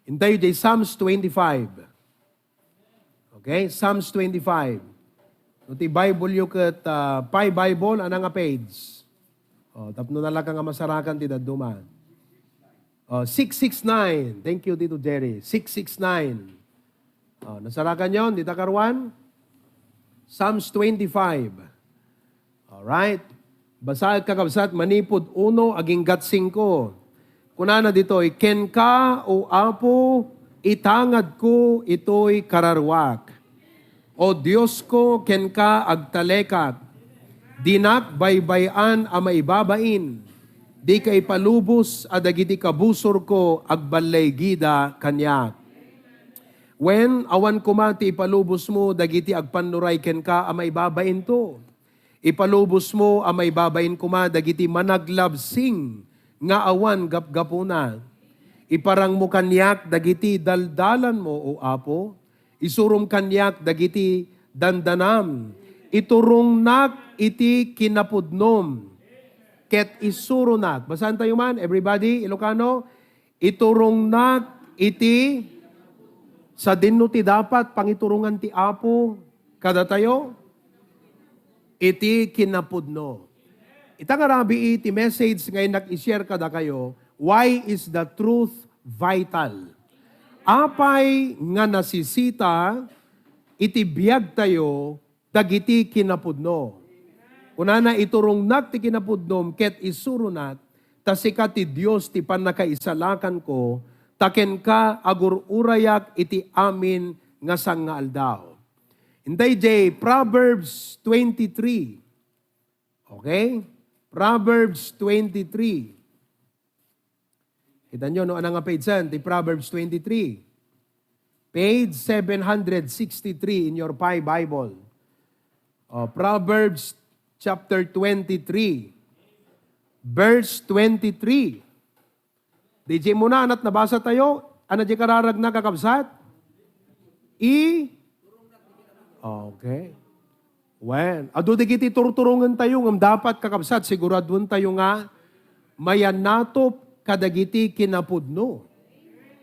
Intayo jay Psalms 25. Okay? Psalms 25. Nuti Bible yung kat Pi Bible, anang nga page. Tapno na lang nga masarakan ti daduma. 669. Thank you, Tito Jerry. 669. Nasarakan yon, dita karuan? Psalms 25. Alright. Basahin kakabsat, manipod 1, aging gat 5. Kunana dito'y, ken ka, o Apo, itangad ko, ito'y kararwak. O Diyos ko, ken ka, agtalekat. Dinak baybayan a maibabain. Di kay palubos, adagiti kabusor ko, agbalay gida kanyak. When awan kumati ipalubos mo, dagiti agpanuray ken ka, a maibabain to. Ipalubos mo, a maibabain kuma, dagiti managlabsing, nga awan gapgapuna. Iparang mo kanyak, dagiti daldalan mo, o Apo. Isurum kanyak, dagiti dandanam. Iturong nak, iti kinapudnom. Ket isurunak. Basahan tayo man, everybody, Ilocano. Iturong nak, iti sa dinno ti dapat, pangiturungan ti Apo. Kada tayo, iti kinapudno. Itangarabi iti message ngayon nag-ishare kada kayo, why is the truth vital? Apay nga nasisita, iti biyag tayo, dagiti kinapudno. Kunana iturong nak ti kinapudnom, ket isurunat, tasika ti Diyos ti panakaisalakan ko, taken ka agururayak iti amin nga sangaal daw. Intay jay, Proverbs 23. Okay? Proverbs 23. Kita nyo, no, anong nga page yan? Di Proverbs 23. Page 763 in your Pi Bible. Proverbs chapter 23. Verse 23. DJ muna, anat nabasa tayo. Ano di kararag na kakabsat? Okay. When? Ado di kiti turturungan tayo ng dapat kakabsat. Siguradun tayo nga mayanatop kadagiti kinapudno.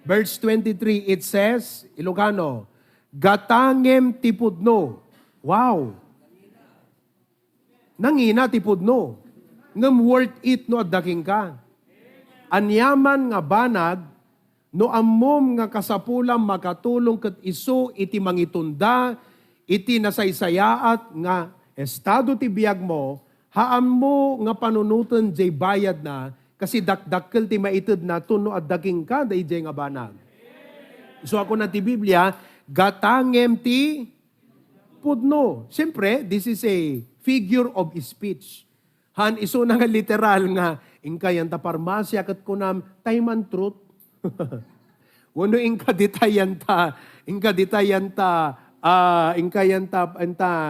Verse 23, it says, Ilocano, gatangem tipudno. Wow! Nangina tipudno. Ngam worth it no addaking ka. Anyaman nga banag, no ammom nga kasapulam makatulong ket isu iti mangitunda, iti nasaysayaat nga estado ti biag mo, haan mo nga panunutan jay bayad na, kasi dakdakkel ti maited na tuno at daking ka, day jay nga banag. So ako na ti Biblia, gatangem ti pudno. Siyempre, this is a figure of speech. Han iso na nga literal nga, ingkayan ta parmasya kat kunam, tayman truth. Wano ingkaditayan ta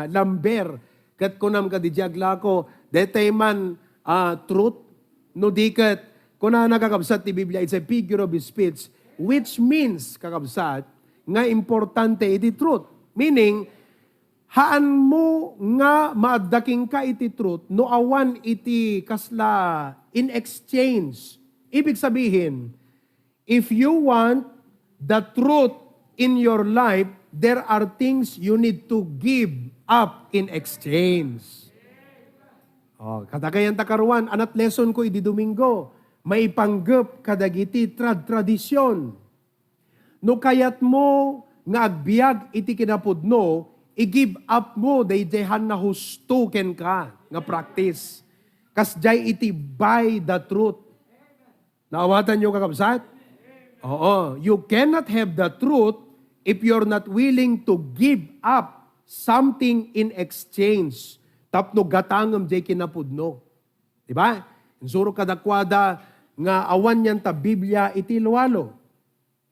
lamber, kat kunam kadijagla ko, detay man truth, no dikat, kuna nakakabsat ti Biblia, it's a figure of speech, which means, kakabsat, nga importante iti truth. Meaning, haan mo nga maaddaking ka iti truth, no awan iti kasla in exchange. Ibig sabihin, if you want the truth in your life, there are things you need to give up in exchange. Katagayan takaruan, anat lesson ko idi Domingo, maipanggap kadagiti tradisyon. No kayat mo nga agbiag iti kinapudno, i-give up mo, dayjayhan na husto ken ka, nga practice. Kasjay iti by the truth. Naawatan nyo kakabsat? Oo. You cannot have the truth if you're not willing to give up something in exchange. Tapno gatangam jay kinapudno. Diba? Insuro kadakwada nga awan yan ta Biblia iti luwalo.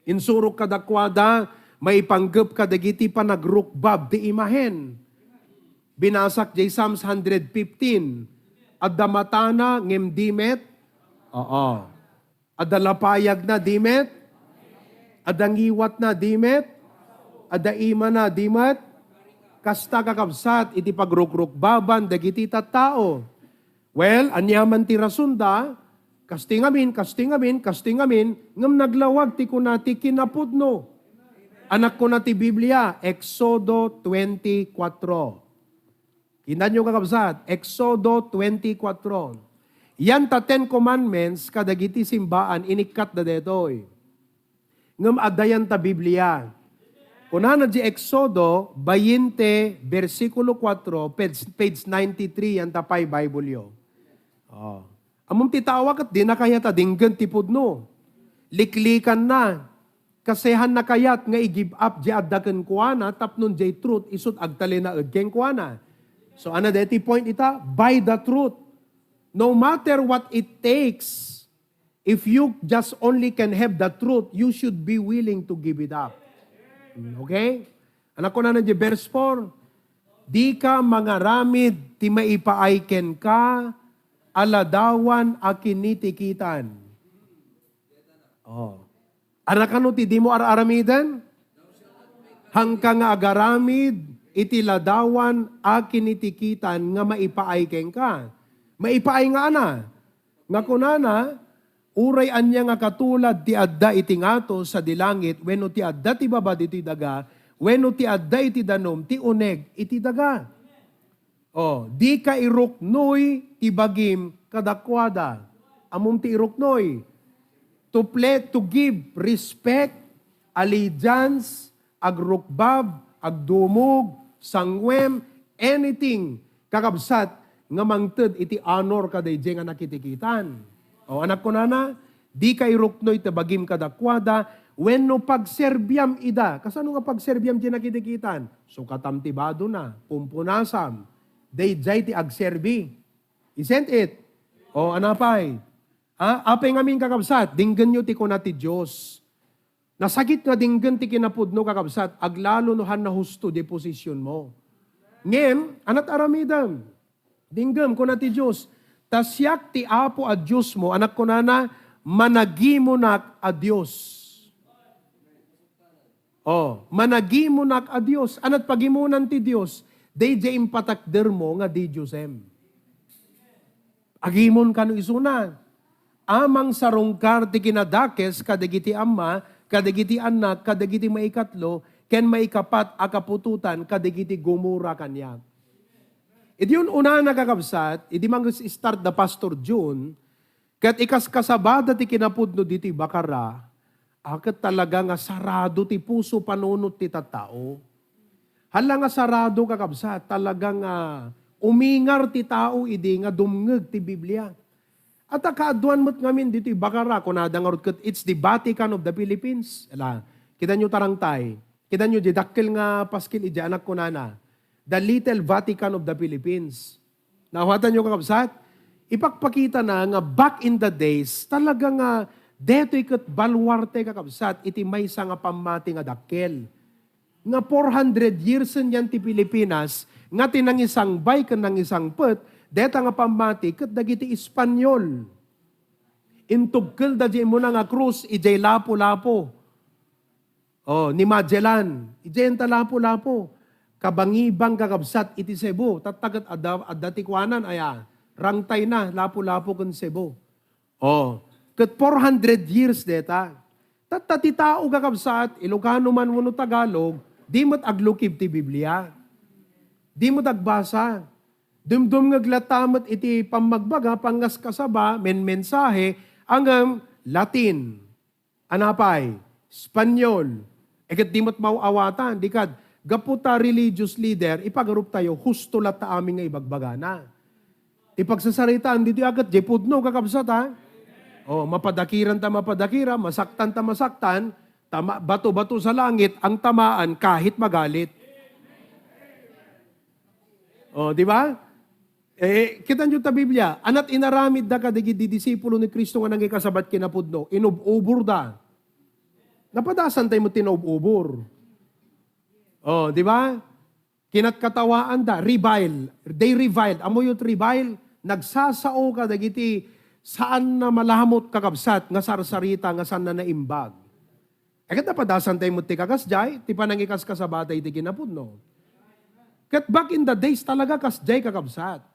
Insuro kadakwada maipanggap kadagiti panagrukbab di imahen. Binasak jay Psalms 115. Adamatana ngem dimet. Oo. Adalapayag na dimet. Adangiwat na dimet. Adaima na dimet. Kasta kakabsat iti pagrukrukbaban dagiti tattao. Well, anyaman ti rasunda, Kastingamin, ngam naglawag ti kunati kinapudno. Anak ko na ti Biblia, Exodo 24. Kindan nyo kakabsat, Exodo 24. Yan ta 10 commandments kadagiti simbaan inikat da detoy. Ngam adayan ta Biblia. Kunahan di Exodo 20, versikulo 4, page 93, yan tapay Bible yo. Among titawag at di na kaya ta dinggan tipudno. Liklikan na. Kasehan na kayat nga i-give up di addaken kuana tapnon di truth isut agtali na agken kuana. So ana deti point ita, by the truth. No matter what it takes, if you just only can have the truth, you should be willing to give it up. Okay? Anak ko na di verse 4. Di ka mangaramid ti maipaayken ka aladawan akinitikitan. Anak ano ti di mo aramidan? Hangka nga agaramid iti ladawan akinitikitan nga maipaayken ka. Maipaay nga ana. Nga kunana, uray anya nga katulad ti adda iti ngato sa dilangit, wenno ti adda ti babad iti daga, wenno ti adda iti danom, ti uneg iti daga. Di ka iruknoy ti bagim kadakwada. Amom ti iruknoy. To give respect, allegiance, agrukbab, agdumog, sangwem, anything kakabsat nga mangted iti honor kadayjay nga nakitikitan. Anak ko nana, di ka iruknoy ti bagim kadakwada, wenno pagserbyam ida. Kasano nga pagserbyam di nakitikitan? So katamtibado na, pumpunasam, dayjay ti agserbi. Isn't it? Anapay. Apay ngamin kakabsat, dinggan nyo ti kuna ti Diyos. Nasagit nga dinggan ti kinapudno kakabsat, aglalo no han na husto di posisyon mo. Ngem, anat aramidam, dinggan kuna ti Diyos. Tasyak ti apo a Diyos mo, anak ko na, managimunak a Diyos. Managimunak a Diyos. Anat pagimunan ti Diyos, day jay impatakder mo nga di Diyosem. Agimon ka no isuna. Amang sarungkar ti kinadakes kadagiti ama, kadagiti anak, kadagiti maikatlo, ken maikapat akapututan kadagiti gumura kanya. Iti yun una nakakabsat, iti mang start the Pastor June, kat ikas kasabada ti kinapudno diti bakara, akat talaga nga sarado ti puso panunot ti tattao. Hala nga sarado kakabsat, talaga nga umingar ti tao idi nga dumngeg ti Biblia. At akaaduan mo't ngamin dito bakara, kunada nga kat it's the Vatican of the Philippines. Kita nyo tarangtay, kita nyo didakkel nga paskil iti anak ko nana. The Little Vatican of the Philippines. Nawatan nyo kakabsat? Ipakpakita na nga back in the days, talaga nga deto ikat balwarte kakabsat, iti may nga pamati nga dakkel. Nga 400 years yan ti Pilipinas, nga tinang isang bay kan ng isang pet, deta nga pamati, kat dagiti Espanyol. Intugkel da di mo na nga krus, ijay lapo-lapo. Ni Magellan, ijay enta lapo-lapo. Kabangibang kakabsat iti Cebu, tatagat adati kwanan, rangtay na, lapo-lapo kan Cebu. Kat 400 years deta. Tatati tao kakabsat, Ilocano man mo no Tagalog, di mo't aglukib ti Biblia. Di mo't agbasa. Dumdum ngaglatamot iti pamagbaga, pangas kasaba, mensahe, hanggang Latin, anapay, Espanyol, ekat di mo't mauawatan, di kad, gaputa religious leader, ipagarup tayo, husto lat ta aming nga ibagbagana. Ipagsasaritaan, dito agad, jepudno, kakabsat ha? Mapadakiran ta mapadakira, masaktan ta masaktan, bato-bato sa langit, ang tamaan kahit magalit. Di ba? Kita nyo ta Biblia, anat inaramid da kadagiti disipulo ni Kristo nga nangikasabat kinapudno, inububur da. Napadasan tayo mo tinububur. Di ba? Kinatkatawaan da, revile. They reviled. Amo yung revile, nagsasao ka dagiti saan na malamot kakabsat, nga sarsarita, nga saan na naimbag. Kat napadasan tayo mo ti kakasjay, ti panangikas kasabatay ti kinapudno. Kat back in the days talaga kasjay kakabsat.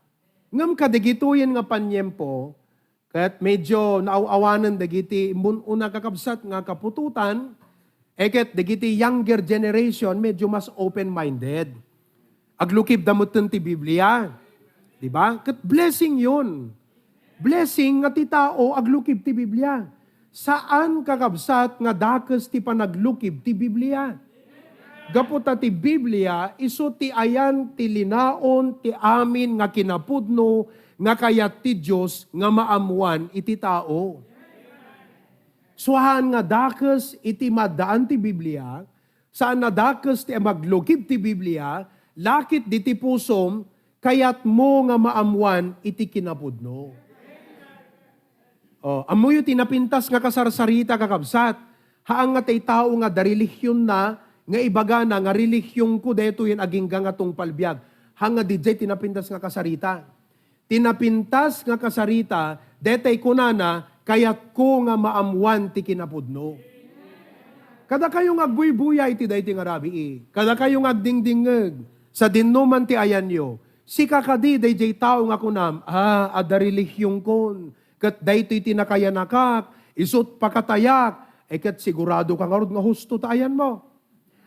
Ngam kadigituyen nga panyempo, Kaya't medyo nauawanan dagiti una kakabsat nga kapututan, eket dagiti younger generation medyo mas open-minded. Aglukib damutan ti Biblia. Diba? Kat blessing yun. Blessing nga ti tao aglukib ti Biblia. Saan kakabsat nga dakes ti panaglukib ti Biblia? Gaputa ti Biblia, iso ti ayan ti linaon ti amin nga kinapudno nga kayat ti Diyos nga maamuan iti tao. Suhan nga dakes iti madaan ti Biblia, saan na dakes ti maglukib ti Biblia, lakit di ti pusom, kayat mo nga maamuan iti kinapudno. Amuyo tinapintas nga kasarsarita kakabsat, haang nga tay tao nga darilihyon na, nga ibaga na nga relihyon ko deto yan aging nga tong palbiag. Hanga DJ tinapintas nga kasarita. Tinapintas nga kasarita, detay kunana, kayat ko nga maamuan ti kinapudno. Kada kayong agbuy-buya iti dayti nga rabi Kada kayong agdingdingeg, sa dinnuman ti ayan yo, si kakadi DJ tao nga kunam, adarelihyon kon, kat daytoy tinakayanakak, isut pakatayak, kat sigurado ka nga rod nga husto tayan mo.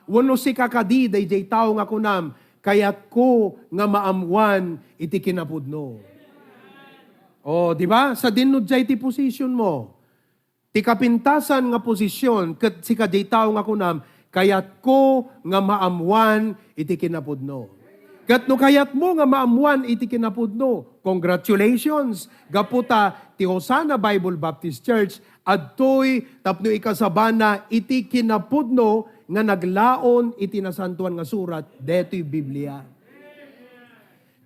Wano si kakadi, day tao nga kunam, kayat ko nga maamuan iti kinapudno. Di ba? Sa dinod jay ti posisyon mo. Ti kapintasan nga posisyon, kat si kaday tao nga kunam, kayat ko nga maamuan iti kinapudno. Kat no kayat mo nga maamuan iti kinapudno, congratulations! Gaputa, ti Hosanna Bible Baptist Church, adtoy tapno ikasabana iti kinapudno nga naglaon iti nasantuan nga surat, deto'y Biblia.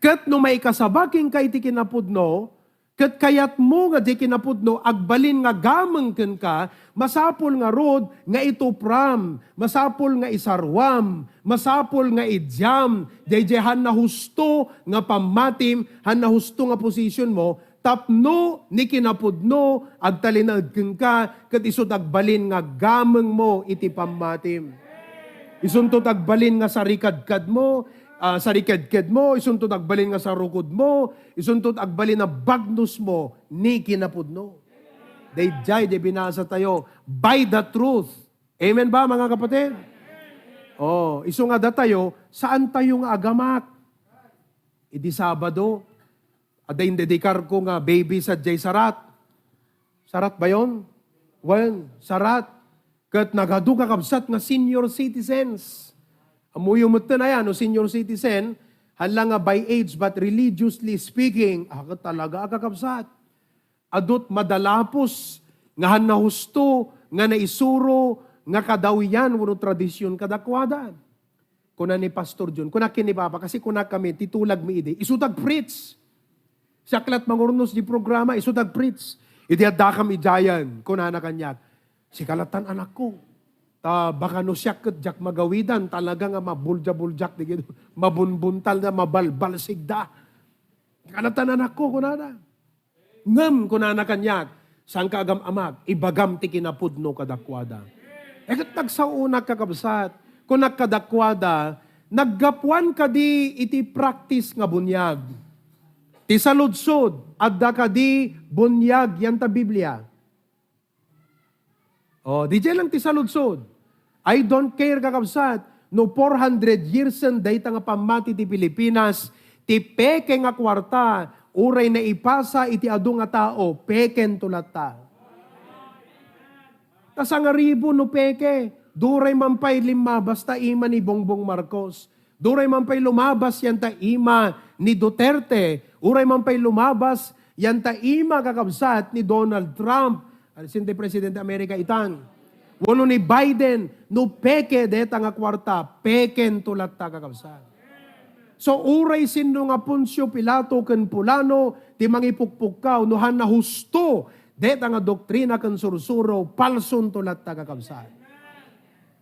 Kat no may kasabaking ka iti kinapudno, kat kayat mo nga di kinapudno, agbalin nga gamang ken ka, masapol nga rod nga itupram, masapol nga isarwam, masapol nga idyam, han na husto nga pamatim, han na husto nga posisyon mo, tapno ni kinapudno, agtalinag ken ka, kat isod agbalin nga gamang mo iti pamatim. Isuntot agbalin nga sarikadkad mo, sarikadkad mo, isuntot agbalin nga sa rukod mo, isuntot agbalin na bagnos mo, ni kinapudno. Dayjay, di binasa tayo, by the truth. Amen ba mga kapatid? Iso nga da tayo, saan tayo nga agamak? Idi Sabado, aday dedikar ko nga baby sa Jay Sarat. Sarat ba yun? Well, Sarat. Kat nagadu kakabsat nga senior citizens. Amuyo mo na yan, no, senior citizen, hala nga by age but religiously speaking, talaga kakabsat. Adot madalapos, nga han na husto, nga naisuro, nga kadawiyan, wano tradisyon kadakwada. Kuna ni Pastor John, kuna kinipapa, kasi kuna kami, titulag mi ide, isutag preach. Saklat mangurnos di programa, isutag preach. Iti adakam idayan, kuna na kanyak. Si kalatan anak ko, baka no siya jak magawidan, talaga nga mabulja-buljak, mabunbuntal na mabalbalsig da. Kalatan anak ko, kunana. Ngam, kunana kanyak, saan ka agam amag, ibagam ti kinapudno kadakwada. Kat nagsauna kakabsat, kung nagkadakwada, naggapuan ka di iti practice nga bunyag. Ti saludsod, adda ka di bunyag, yan ta Biblia. DJ lang ti saludsod. I don't care kakabsat, no 400 years and data nga pamati ti Pilipinas, ti peke nga kwarta, uray na ipasa iti adu nga tao, peken tulata. Kasangaribo no peke, duray mampay lima, basta ima ni Bongbong Marcos. Duray mampay lumabas yan ta ima ni Duterte. Uray mampay lumabas yan ta ima kakabsat ni Donald Trump. Sindi Presidente Amerika itan. Wano ni Biden, no peke deta nga kwarta, peken tulat ta kakabsat. So uray sindo nga Poncio Pilato ken Pulano, ti mangipukpukaw, no han na husto, deta nga doktrina ken sursuro, palson tulat ta kakabsat.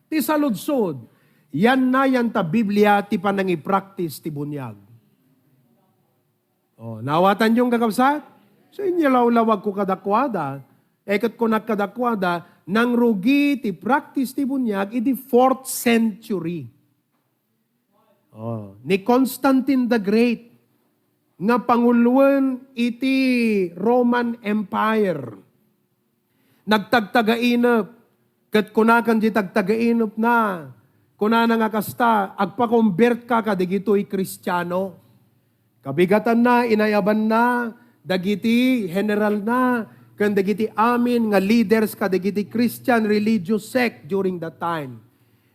Ti saludsod, yan na yan ta Biblia, ti panangipractice ti bunyag. Nawatan yung kakabsat? So inyalawlawag ko kadakwada, ekat ko nakadakwada, nang rugi ti practice ti bunyag, iti 4th century. Ni Constantine the Great. nga panguluan iti Roman Empire. Nagtagtagainop, kat kunakan di tagtagainop na, kunana nga kasta, agpa-convert ka kadigito'y Kristiyano. Kabigatan na, inayaban na, dagiti general na, kan dagiti amin nga leaders kadigiti Christian religious sect during that time.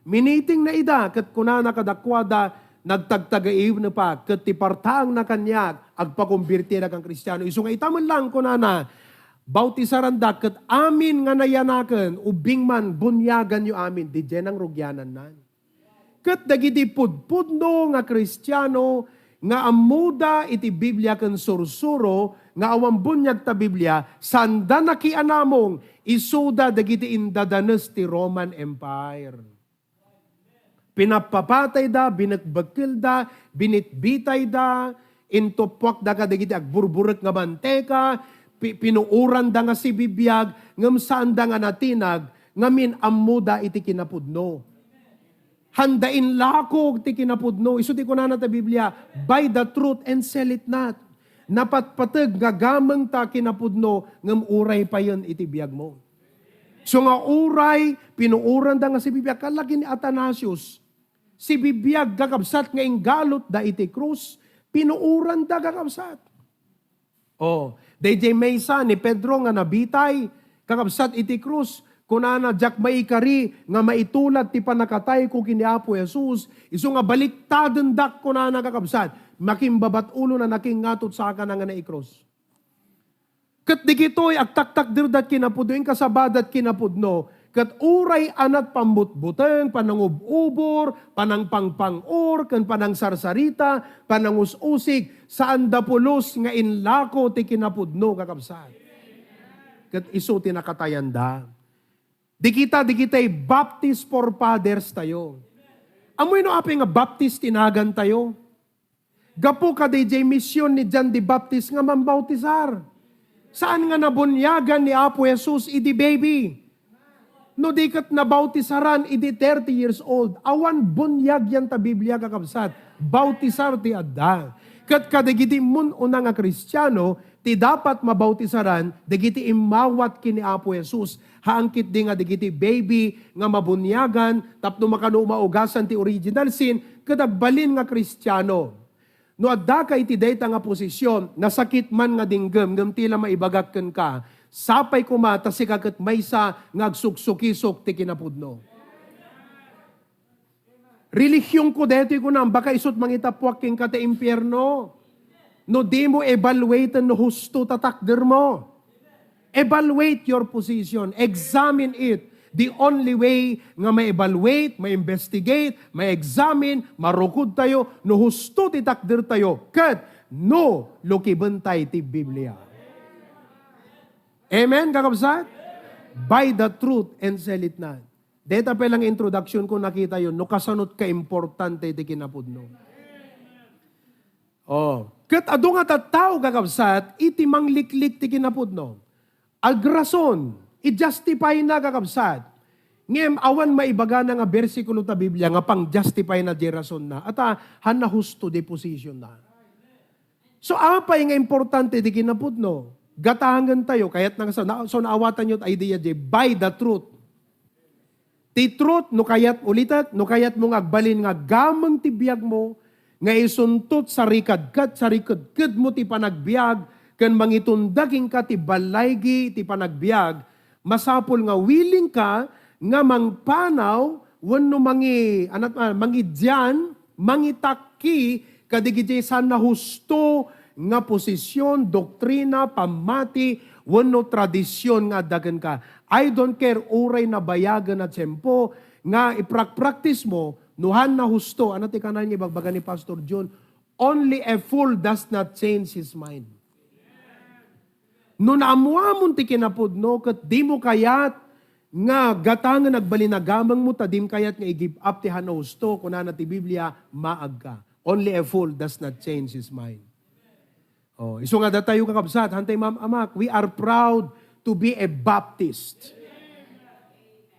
Miniting na ida, kat kunana kadakwada, nagtagtagaiw na pa, kat tipartaang na kanyag, agpa-converti na kang Kristiyano. Iso nga itaman lang kunana, bautisaran da, kat amin nga nayanakan, ubing man, bunyagan yu amin, di dyan ang rugyanan na. Kat dagiti pudpudno nga Kristiyano, nga amuda iti Biblia kan sursuro, nga awang bunyag ta Biblia, sanda nakianamong, isuda dagiti indadanes ti Roman Empire. Pinapapatay da, binagbakil da, binitbitay da, intopwak da ka dagiti agburburek nga manteka, pinuuran da nga si bibiyag, ngam saan da nga natinag, ngamin amuda iti kinapudno. Handain lako ti kinapudno. Iso ti kunana ta Biblia, buy the truth and sell it not. Napatpatag gagamang ta kinapudno, ngam uray pa yun iti biyag mo. So nga uray, pinuuran da nga si bibiyag, kalaki ni Athanasius, si bibiyag gagabsat nga inggalot da iti krus, pinuuran da gagabsat. Oh, DJ Mesa ni Pedro nga nabitay, kakabsat iti krus, kunana jak maikari nga maitulad ti panakatay ko kini Apo Jesus, iso nga baliktaden dak kunana kakabsat, makimbabat ulo na naking ngatot sa ka nga naikrus. Kat di kito'y agtaktak dirdat kinapudno, yung kasabadat kinapudno, kat uray anat pambutbuteng, panangububor, panangpangpangor, kan panang sarsarita, panangus-usig, saan dapulos nga inlako ti kinapudno kakabsat. Kat iso tinakatayanda. Di kita'y Baptist for fathers tayo. Amoy no api nga Baptist tinagan tayo. Gapo ka DJ mission ni John the Baptist nga mambautisar. Saan nga nabunyagan ni Apo Jesus idi baby? No di kat nabautisaran, idi 30 years old. Awan bunyag yan ta Biblia kakabsat. Bautisar ti adda. Kat kadagiti mun una nga Kristiyano, ti dapat mabautisaran, dagiti imawat kini Apo Jesus. Haangkit di nga dagiti baby nga mabunyagan, tapno makano maugasan ti original sin, kadagbalin nga Kristiyano. No adda ka iti dayta nga posisyon, nasakit man nga dinggem, ngem tila maibagakken ka, sapay kumata si kaket maysa ngagsuksukisok ti kinapudno. Relihiyon ko dito ko nang baka isot mangitapwak king kata impyerno. No di mo evaluate no husto tatakder mo. Evaluate your position. Examine it. The only way nga ma-evaluate, ma-investigate, ma-examine, marukod tayo, no husto ti takder tayo. Kat no lukibentay ti Biblia. Amen, kakabsat? Buy the truth and sell it not. Deta pa lang introduction ko nakita yun, no kasanot ka importante ti kinapudno. Oh, kat adu nga tattao kakabsat, iti mangliklik ti kinapudno. Agrason, i-justify na kakabsat. Ngem awan maibaga na nga bersikulo ta Biblia nga pang-justify na di rason na. At han na husto di position na. So apay nga importante di kinapudno. Gatahangan tayo, kaya't nang so naawatan nyo idea di, buy the truth. Ti truth, no kayat ulitat, no kayat mong agbalin nga gamang ti biyag mo, nga isuntot sa rikadkat, sa rikadkad mo ti panagbiag, kan mangitundaging ka ti balaygi ti panagbiag, masapol nga willing ka, nga mangpanaw, wano mangidyan, mangitakki, kadigiti san na husto, nga posisyon, doktrina, pamati, wano tradisyon nga dagan ka. I don't care, uray na bayagan at sempo, nga iprak-practice mo, nuhan na husto, ano ti kanan niya bagbaga ni Pastor John, only a fool does not change his mind. No naamuamon ti kinapudno, kat di mo kayat, nga gatangan nagbalinagamang mo, tadim kayat nga i-give up ti hana husto, kunana ti Biblia, maag ka. Only a fool does not change his mind. Oh, iso nga datayo kakabsat, hantay ma'am amak, we are proud to be a Baptist.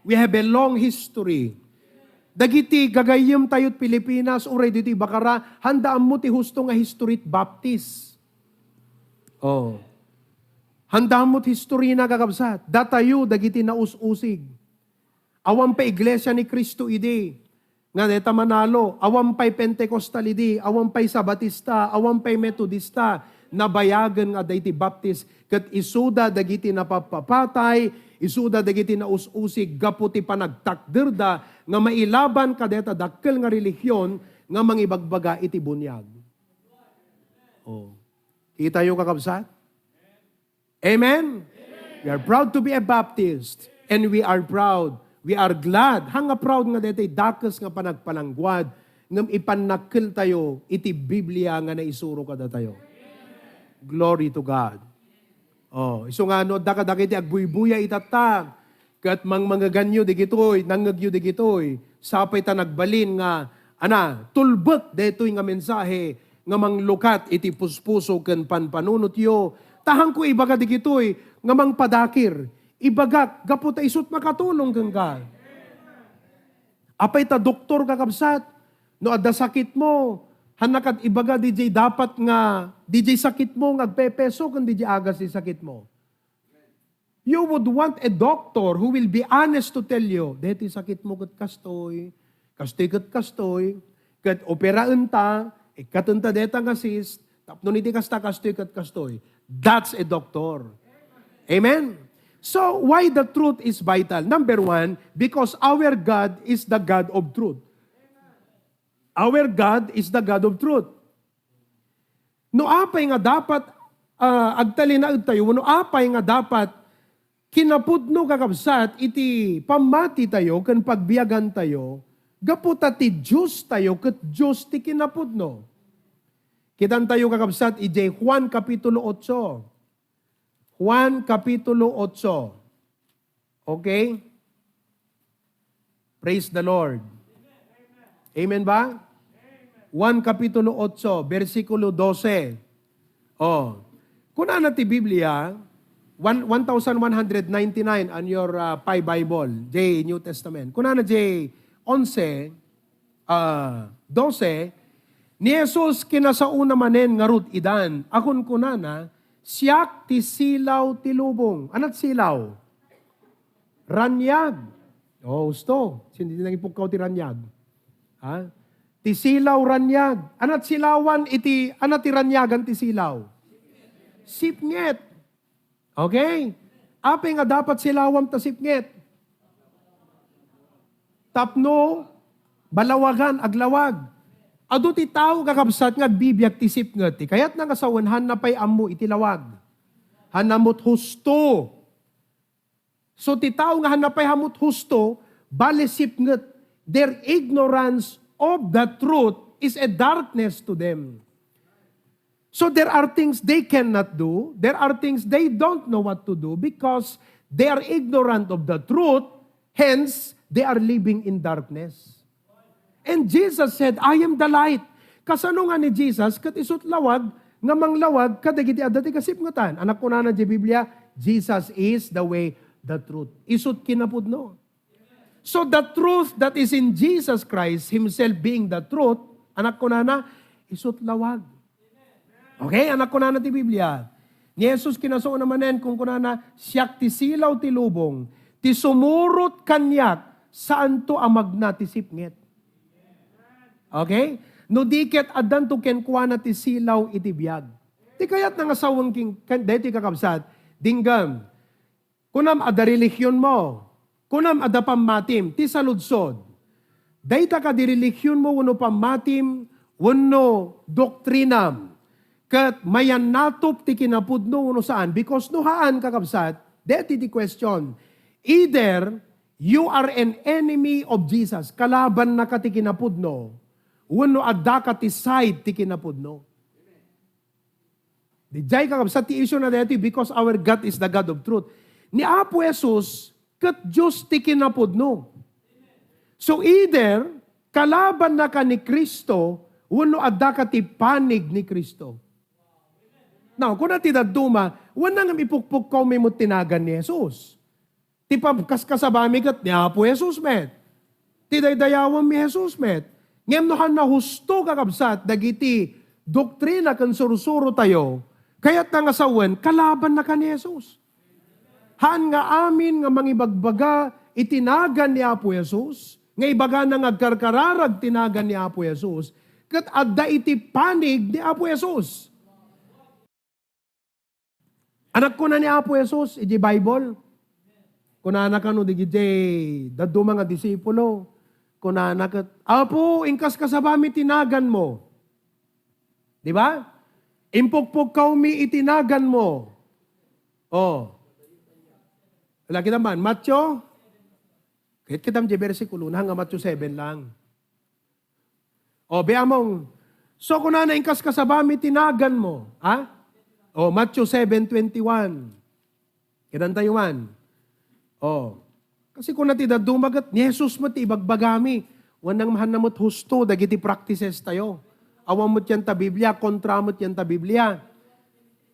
We have a long history. Dagiti gagayem tayo't Pilipinas, uray dito bakara, handaan mo ti husto nga history Baptist. Oh. Handamot history na kakabsat. Datayo dagiti naus-usig. Awan pa iglesia ni Kristo idi. Nga deta Manalo, awan pa'y Pentecostal idi, awan pa'y Sabatista, awan pa'y Metodista, nabayagan nga dayti Baptist, kat isuda dagiti napapapatay, isuda dagiti naus-usig, gaputi pa nagtakderda, nga mailaban kadeta dakkel nga relihiyon, nga mangibagbaga iti bunyag. Oh. Kita yung kakabsat? Amen? We are proud to be a Baptist, and we are proud. We are glad. Hanga proud nga dito, dakas nga panagpanangguad, ngam ipanakil tayo, iti Biblia nga naisuro kada tayo. Glory to God. Oh, iso nga no, dakadakiti agbuybuya itatag, kat mga ganyo digitoy, nangagyo digitoy, sapay ta nagbalin nga, tulbek detoy nga mensahe, nga manglukat iti puspuso ken panpanunot yo, tahang ko ibaga digitoy, nga mangpadakir, ibagak, gaputa isut makatulong kang ka. Apay ta doktor kakabsat, no adda sakit mo, hanakat ibaga DJ dapat nga, DJ sakit mo, ngagpepeso kung DJ agas si sakit mo. You would want a doctor who will be honest to tell you, deti sakit mo kat kastoy, kat operaan ta, ikatanta deta nga sis, tapno niti kasta kastoy. That's a doctor. Amen? So, why the truth is vital? Number one, because our God is the God of truth. Our God is the God of truth. No apay nga dapat, agtalina tayo, no apay nga dapat, kinapudno kakabsat, iti pamati tayo, kan pagbiyagan tayo, gaputa ti Diyos tayo, kat Diyos ti kinapudno. Kitan tayo kakabsat, iti Juan Kapitulo 8. Juan Kapitulo 8. Okay? Praise the Lord. Amen ba? Juan Kapitulo 8, versikulo 12. Oh. Kuna na ti Biblia, 1199 on your Bible, J, New Testament. Kuna na J, 11, 12, ni Jesus kinasauna manen nga rut idan, akon kunana, siyak ti silaw ti lubong. Anat silaw? Ranyag. Oh, gusto. Hindi nang ipukaw ti ranyag. Ha? Ti silaw ranyag. Anat silawan iti, anat ti ranyagan ti silaw? Sipnget. Okay? Ape nga dapat silawam ta sipnget. Tapno, balawagan, aglawag. Ado ti tao kakabsat nga bibiyag ti sipnget ti. Kaya't nga kasawanhan na pay ammo iti lawag. Hanamot husto. So ti tao nga hanapay hamot husto, bali sipnget. Their ignorance of the truth is a darkness to them. So there are things they cannot do. There are things they don't know what to do because they are ignorant of the truth. Hence, they are living in darkness. And Jesus said, I am the light. Kasano nga ni Jesus, kat isut lawag, nga manglawag, kadagiti adati kasipngatan. Anak ko na di Biblia, Jesus is the way, the truth. Isut kinapudno. So the truth that is in Jesus Christ, Himself being the truth, anak ko na, isut lawag. Okay, anak ko na di Biblia. Ni Jesus kinaso namanen kung kunana, siyak ti silaw ti lubong, ti sumurot kanyak, saan to amagna ti sipnget. Okay? No diket adan to kenkwana ti silaw iti biyag. Ti kayat nga sawang king, deti kakabsat, dinggam, kunam ada relihiyon mo, kunam ada pamatim, ti saludsod. Dayta ka di relihiyon mo, wano pamatim, wano doktrinam, kat mayan natop ti kinapudno wano saan, because no haan kakabsat, deti ti question, either you are an enemy of Jesus, kalaban na ka ti kinapudno, wano adda ka ti side ti kinapudno. Di jay kakabsat ti issue na deti because our God is the God of truth. Ni Apo Jesus, kat Diyos ti kinapudno. So either, kalaban na ka ni Kristo, wano adda ka ti panig ni Kristo. Now, kung natin daduma, wala nga ipukpuk ko may mo tinagan ni Jesus. Ti pagkaskasabami kat ni Apo Jesus met. Ti daydayawam ni Jesus met. Ngem no han na husto kakabsat, dagiti doktrina kan surusuro tayo, Kaya't nga sawen, kalaban na ka ni Jesus. Haan nga amin nga mangibagbaga, itinagan ni Apo Jesus, nga ibaga na ngagkarkararag tinagan ni Apo Jesus, kat adda iti panig ni Apo Jesus. Anak ko na ni Apo Jesus, iti Bible. Kunana ka no, di dadu mga disipulo. Kunana ka, Apo, ingkas ka sa bami tinagan mo. Di ba? Impukpuk ka umi itinagan mo. Oh. Lagi naman, Matthew. Kahit kitam di versikulo, hanggang Matthew 7 lang. O, beamong, so kunana ingkas ka sa bami tinagan mo. Ha? O, Matthew 7:21. Kinantayuan. O, kasi kung natida dumagat, ni Jesus mo ti ibagbagami. Wanang mahan namot husto, dagiti practices tayo. Awang mo tiyan ta Biblia, kontra mo tiyan ta Biblia.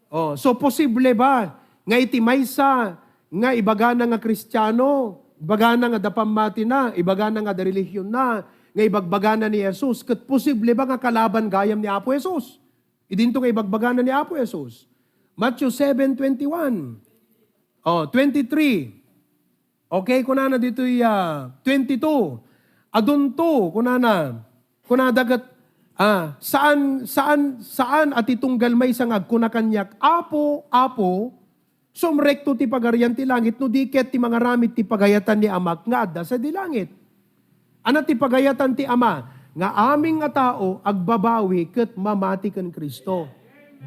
Oh, so posible ba nga iti maysa nga ibaga na nga Kristiyano, ibaga na nga dapamati na, ibaga na nga da relihiyon na, nga ibagbaga na ni Jesus, kat posible ba nga kalaban gayam ni Apo Jesus? Idinto nga ibagbaga na ni Apo Jesus. Matthew 7:21. Oh, 23. Okay, kunana dito 22. Adunto, kunadagat saan at itunggal may sangag kunakanyak, Apo, sumrekto ti pagarian ti langit, no diket ti mga ramit ti pagayatan ni Amak, nga adda sa di langit. Ana ti pagayatan ti Ama, nga aming nga tao, agbabawi, ket mamati ken Kristo.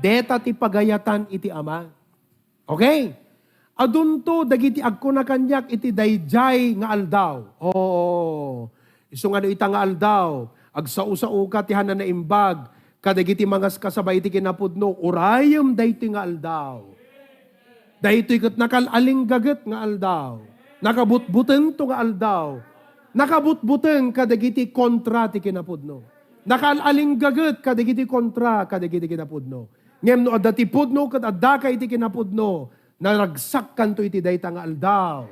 Deta ti pagayatan iti Ama. Okay? Adunto, dagiti agkunakanyak, iti dayjay nga aldaw. Oh, iso nga ita nga aldaw, agsao-sao ka ti hanan na imbag, kadagiti mangas kasabay ti kinapudno, urayam dayti nga aldaw. Dayti kat nakalaling gaget nga aldaw. Nakabutbuteng to nga aldaw. Nakabutbuteng kadagiti kontra ti kinapudno. Nakalaling gaget kadagiti kontra kadagiti kinapudno. Ngem no adda ti pudno kat adda ka iti kinapudno, naragsak kanto iti dayta nga aldaw.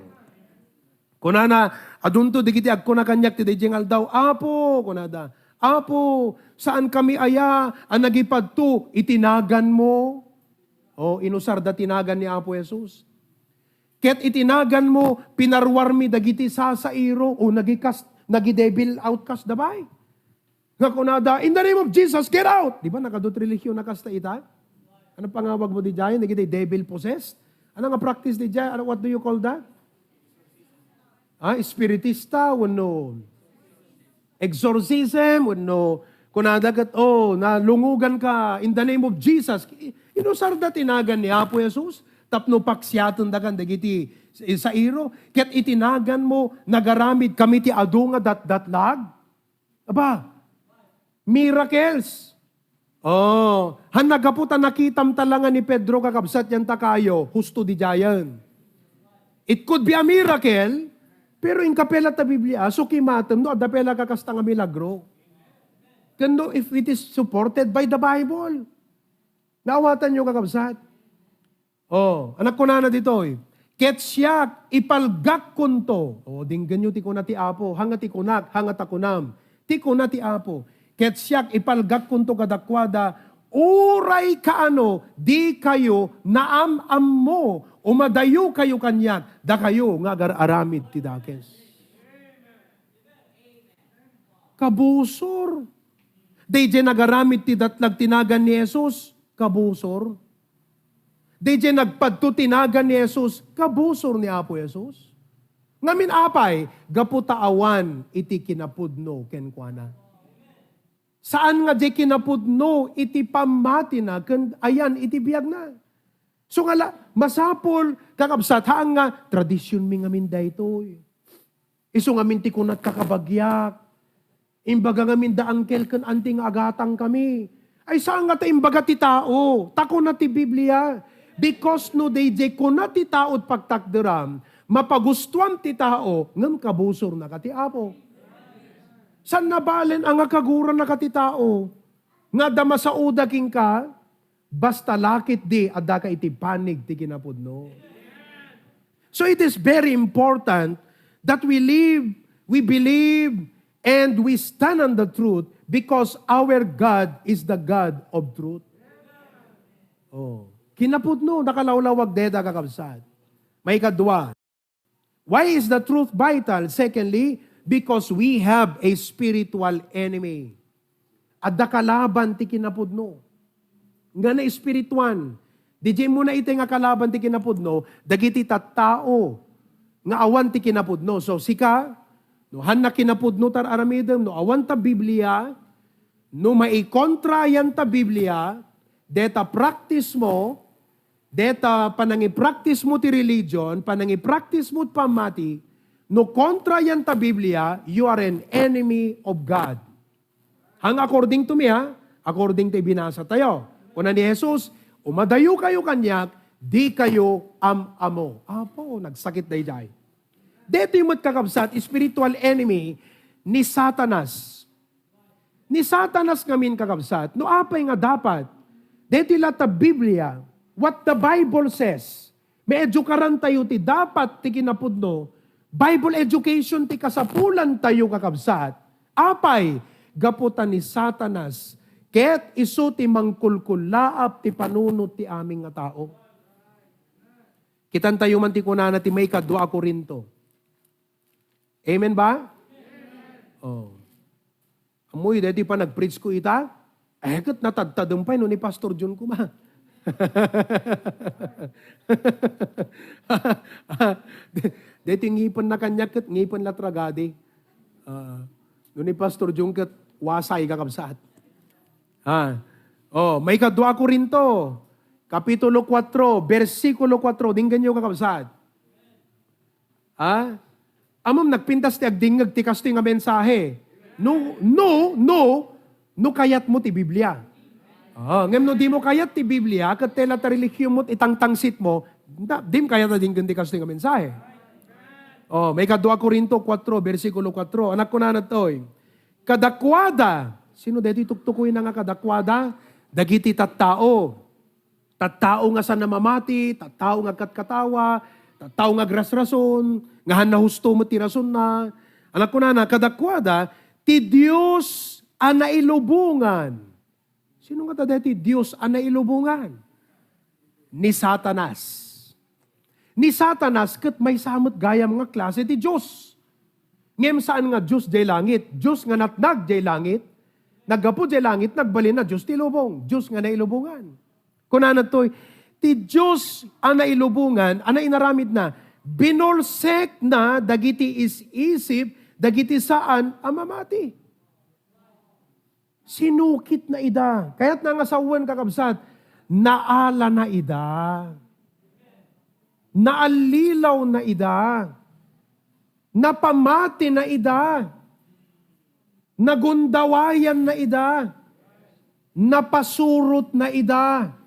Kunana, adunto digiti agkunakanyak ti dayjeng aldaw, Apo, kunada, Apo, saan kami aya, ang nagipadto, itinagan mo? O, inusar da tinagan ni Apo Jesus. Ket itinagan mo, pinarwarmi dagiti sasairo, o nagidevil outcast dabay. Nga kunada, in the name of Jesus, get out! Di ba, nakadut relihiyon na kasta ita? Ano pangawag mo di dyan? Nagiti devil possessed? Ano nga practice di dyan? What do you call that? Spiritista, wano exorcism, wano kunadagat, nalungugan ka in the name of Jesus. Inusar da tinagan ni Apo Jesus, tapno paksyaton dagan dagiti sa iro, ket itinagan mo, nagaramid kami ti adu nga datlag. Aba, miracles. Hanagaputa nakitam talangan ni Pedro kakabsat yan takayo, husto di jayan. It could be a miracle, pero in kapela ta Biblia, so kimatem, no, adapela kakasta nga milagro. Kano if it is supported by the Bible. Naawatan nyo kakabsat. Anak ko na dito ket siya ipalgak kunto. Dinggan nyo ti kuna ti Apo, hanga ti kunak, hanga takunam. Ti kuna ti Apo. Ket siya ipalgak kunto kadakwada, uray kaano, di kayo naam-am mo, umadayo kayo kanyak, da kayo nga aramid ti dakes. Kabusor. Dayjay nagaramid ti datlag tinagan ni Jesus, kabusor. Dayjay nagpadto tinagan ni Jesus, kabusor ni Apo Jesus. Ngamin apay, gaputaawan iti kinapudno kenkwana. Saan nga di kinapudno iti pamati na, ayan iti biyag na. So nga masapol, kakabsat, haang nga, tradisyon mi ngamin da ito. Iso ngamin ti kunat kakabagyak. Imbaga ngamin da angkel kan anting agatang kami. Ay saan nga ta imbaga ti tao? Tako na ti Biblia. Because no DJ kunat ti tao pagtakderam, mapagustuan ti tao, ngam kabusor na kati Apo. San nabalen ang akaguran na kati tao? Nga damasauda king ka, basta lakit di, adda ka iti panig ti kinapudno. So it is very important that we live, we believe, and we stand on the truth because our God is the God of truth. Kinapudno, nakalawlawag deda kakabsat. May kadwa. Why is the truth vital? Secondly, because we have a spiritual enemy. Adda kalaban ti kinapudno. Nga na espirituan. Di mo na iti nga kalaban ti kinapudno, dagiti tattao. Nga awan ti kinapudno. So sika, no han na kinapudno tar aramidem, no awan ta Biblia, no maikontra yan ta Biblia, deta practice mo, deta panangi-practice mo ti religion, panangi-practice mo ti pamati, no kontra yan ta Biblia, you are an enemy of God. Hang according to me according to binasa tayo. Kuna ni Jesus, umadayo kayo kanyak, di kayo am-amo. Apo, nagsakit na ijay. Dito yung magkakabsat, spiritual enemy ni Satanas. Ni Satanas ngamin kakabsat, no apay nga dapat, dito lata Biblia, what the Bible says, may edukaran tayo ti dapat ti kinapudno, Bible education ti kasapulan tayo kakabsat, apay, gaputan ni Satanas, ket isu ti mangkulkulaap ti panunot ti aming nga tao. Kitan tayo man ti kunana ti may kadwa Korinto. Amen ba? Amen. Oh. Amoy, dati pa nag-preach ko ita, kat natadtadumpay no ni Pastor John kuma. Dito ngipon na kanya kat ngipon la tragadi. No ni Pastor John kat wasay kakabsat. May kadwa Korinto, Kapitulo 4, versikulo 4, dinggan nyo kakabsat. Amom nagpintas ti agdingag ti kasto nga mensahe. No kayat mo ti Biblia. Ngem no di mo kayat ti Biblia, kat tela ta relihiyon mo, itang-tangsit mo, dim kayat na dinggan ti kasto nga mensahe. May kadwa Korinto 4, versikulo 4. Anak ko na natoy. Kadakwada. Sino dito tuktukuin na nga kadakwada? Dagiti tattao. Tattao nga sa namamati, tattao nga katkatawa, tattao nga grasrason, nga han nahusto mo ti rason na. Anak ko na kadakwada, ti Diyos anailubungan. Sino nga dati Diyos anailubungan? Ni Satanas. Ni Satanas, kat may samot gaya mga klase ti Diyos. Ngem saan nga Diyos jay langit? Diyos nga natnag jay langit. Naggapo jay langit, nagbalin na Diyos ti lubong. Diyos nga nailubungan. Kunan to'y, ti Diyos ang nailubungan, ang inaramid na, binulsek na dagiti isip, dagiti saan amamati. Sinukit na ida. Kaya't nangasawan kakabsat, naala na ida. Naalilaw na ida. Napamati na ida. Nagundawayan na ida. Napasurot na ida.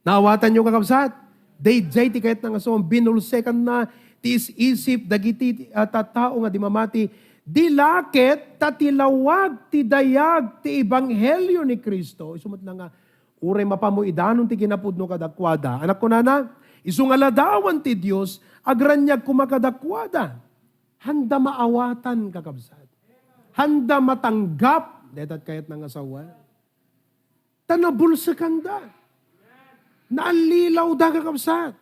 Nawatan nyo kakabsat? Day-jay ti kahit nangasawan, binulsekan na, ti isip, dagiti tattao nga di mamati, dilakit tatilawag ti dayag ti ebanghelyo ni Kristo. Isumat na nga, uray mapamuidanon ti kinapudno kadakwada. Anak ko na, isungaladawan ti Diyos, agranyag kumakadakwada. Handa maawatan kakabsat. Handa matanggap, detat kahit nangasawan. Tanabulsakan da. Naalilaw da kakabsat.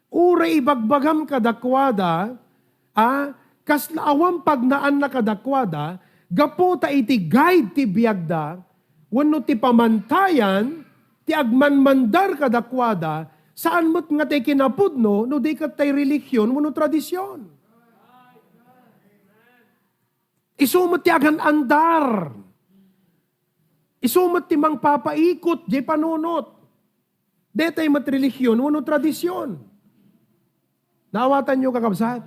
Uray ibagbagam kadakwada, kas naawang pagnaan na kadakwada, gapo ta iti guide ti biyagda, wano ti pamantayan, ti agmanmandar kadakwada, saan mo't nga ti kinapudno, no di kat tay relihiyon, wano tradisyon. Isumot ti agan andar. Isumot ti mang papaikot, di panunot. Detay mat relihiyon, wano tradisyon. Naawatan nyo kakabsat.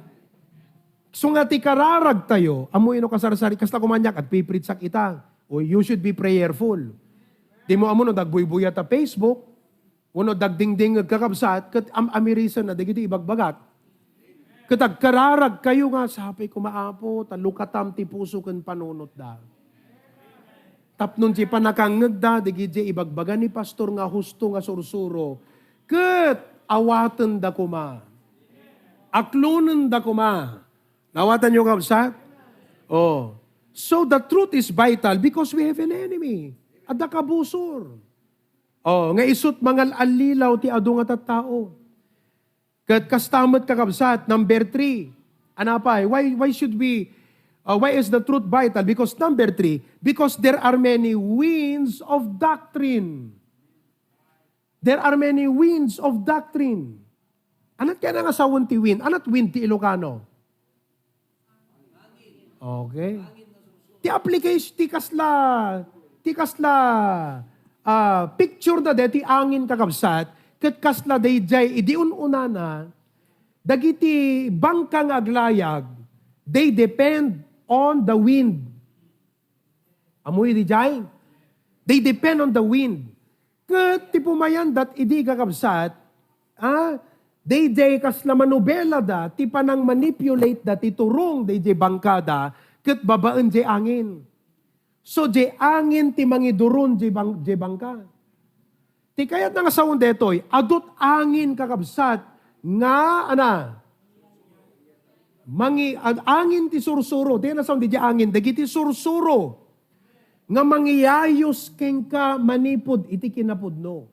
So nga ti kararag tayo, amoy no kasarsari, kasta kumanyak at pipritsak ita. O you should be prayerful. Di mo amo no dagbuy-buya ta Facebook, wano dagdingding kakabsat, kat amirisan na digiti ibagbagat. Katag kararag kayo nga, sapay kumaapo, talukatam ti puso kan panunot da. Tapnon si panakangag da, digiti ibagbaga ni pastor nga husto nga sursuro. Kat awatan da kuma. Aklunan da kuma. Nawatan nyo kabsat? So the truth is vital because we have an enemy. At the kabusor. Nga isut mangal alilaw ti adu nga tattao. Kat kastamot kakabsat, number 3. Anapay, why should we, why is the truth vital? Because number 3, because there are many winds of doctrine. There are many winds of doctrine. Anat kaya nga sa ti wind? Anat wind ti Ilocano? Okay. Ti application, ti kasla, picture na de, ti angin kakabsat, kat kasla dayjay, idiun-una na, dagiti bangkang aglayag, they depend on the wind. Amoy di jay? They depend on the wind. Kat ti pumayan dat idi kakabsat, dayjay kasla manubela da, ti panang manipulate da, ti turong dayjay bangkada, kat babaan jay angin. So jay angin ti mangidurun jay bangka. Ti kayat nga sawon detoy, adot angin kakabsat, nga, angin ti sursuro, di na sawon di angin, dagiti sursuro, nga mangyayos keng ka manipod iti kinapudno.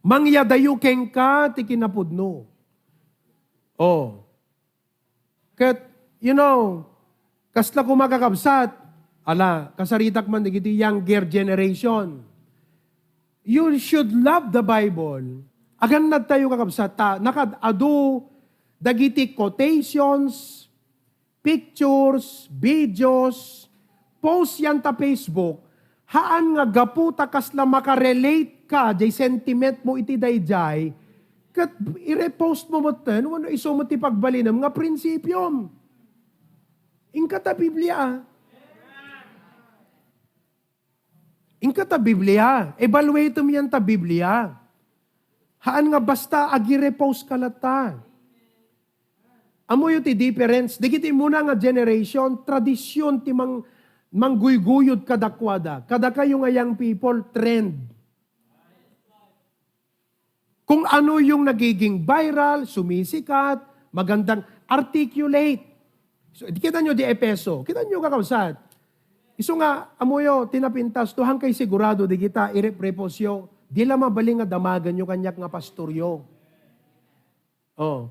Mangyadayo keng ka ti kinapudno. Kat, kasla kumakakabsat, kasaritak man dagiti younger generation, you should love the Bible. Agan na tayo kakabsat, nakadado, dagiti quotations, pictures, videos, post yan ta Facebook, haan nga gaputa kasla makarelate ka, jay sentiment mo iti dayjay, kat i-repost mo mo ten, wano iso mo ti pagbalinam nga prinsipyom. Ingka ta Biblia. Ingka ta Biblia. Evaluate mo yan ta Biblia. Haan nga basta agi-repost kalata. Amo yung ti difference. Digiti muna nga generation, tradisyon ti mangguyguyod kadakwada. Kada kayo nga young people, trend. Kung ano yung nagiging viral, sumisikat, magandang articulate. So, kita nyo di Epeso. Kita nyo kakawsat. Iso nga, amoyo, tinapintas, tuhang kay sigurado, di kita, irepreposyo, di la mabaling nga damagan nyo kanyak nga pastoryo.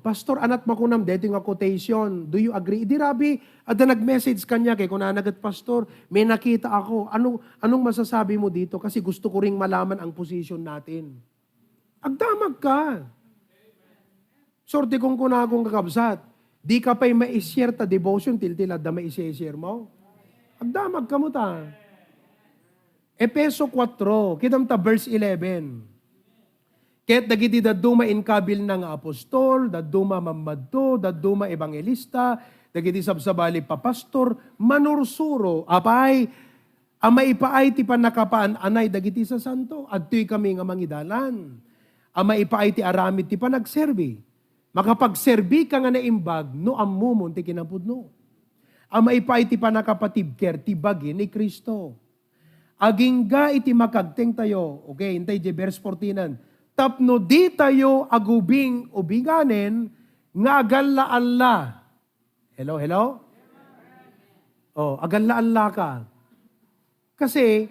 Pastor, anat makunam, dito nga quotation, do you agree? Di rabi, ada nag-message kanya kay kung nanagat pastor, may nakita ako, anong masasabi mo dito? Kasi gusto ko ring malaman ang position natin. Agdamag ka. Sorte kung kunakong kakabsat, di ka pa'y ma-share ta devotion, tiltilad na ma-share mo. Agdamag ka mo ta. Epeso 4, kitam ta verse 11. Ket dagiti daduma inkabil ng apostol, daduma mamadto, daduma evangelista, dagiti sabsabali papastor, manursuro, apay, amaipaay ti panakapaan anay dagiti sa santo, adtoy kami nga mangidalan. Amaipaay ti aramid ti panagserbi. Makapagserbi ka nga naimbag, no ammumon ti kinapudno. Amaipaay ti panakapatibker ti bagi ni Kristo. Agingga iti makagteng tayo. Okay, hintay di verse 14. Tapno di tayo agubing ubiganen nga agalla-alla. Hello? Agalla-alla ka. Kasi,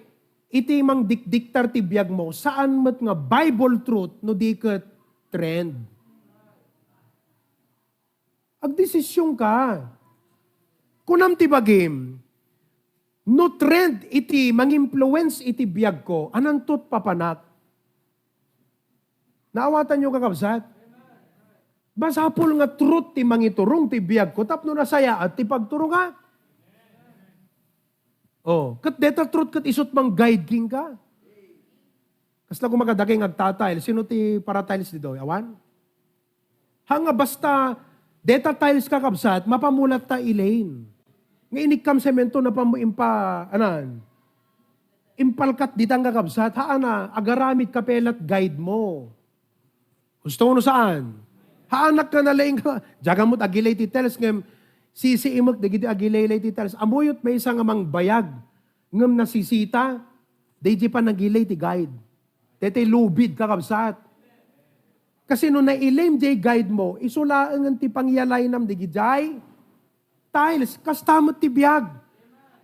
iti mang dikdiktar ti biyag mo, saan mat nga Bible truth no di ket trend. Agdesisyon ka. Kunam ti bagim, no trend iti, mang-influence iti biyag ko, anang tut papanak. Naawatan nyo kakabsat? Basapul nga truth ti mangiturong ti biyag ko, tapno nasaya at ti pagturong ka. Kat deta truth kat isot mang guide king ka. Kasla kung magadagay agtatail, sino ti paratiles dito? Awan? Hanga basta, deta tiles kakabsat, mapamulat ta Elaine. Nga inikam semento na impalkat ditang kakabsat, haana, agaramit kapelat guide mo. Gusto mo no saan? Haanak ka na laing ka, jagamot agilay titels, ngam sisiimok, digiti agilay titels, amuyot may isang amang bayag, ngam nasisita, di pa nagilay ti guide. Dete lubid kakabsat. Kasi no nailim jay guide mo, isulaan ng ti pangyalay nam digijay, tiles, kastamot ti biyag.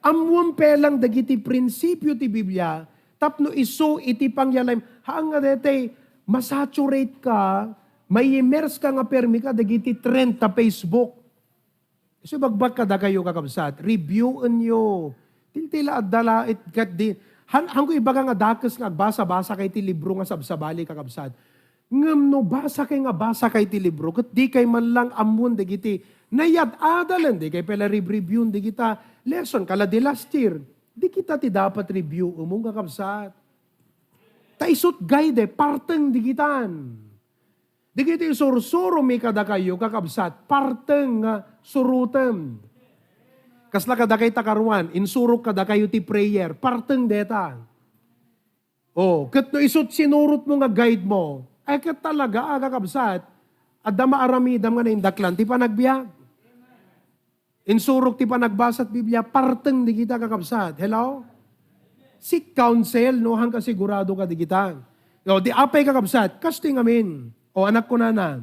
Amuan pelang dagiti prinsipyo ti Biblia, Tapno iso iti pangyalayam. Haan nga dete, masaturate ka, may immerse ka nga permi ka, dagiti trend ta Facebook. So bagbag ka da kayo kakabsat. Reviewin nyo. Tila at dala it kat di. Hangko iba nga dakas nga basa-basa kay ti libro nga sabsabali kakabsat. Ngam no basa kay nga basa kay ti libro. Kat di kay man lang amun digiti. Nayad adalan di kay pala review di kita. Lesson kala di last year. Di kita ti dapat review umong kakabsat. Taisot guide parteng di kitan. Di kita sursuro may kada kayo kakabsat. Parteng surutem. Kasla kada kay takaruan, insurok kada kayo ti prayer, parteng deta. Kat no isot sinurot mo nga guide mo, ay kat talaga kakabsat, at da maaramidam nga na indaklan, ti panagbiag. Insurok ti panagbasat Biblia, parteng di kita kakabsat. Hello? Seek counsel, no, hangka sigurado ka di kita. Di apay kakabsat, casting amin. Anak ko na.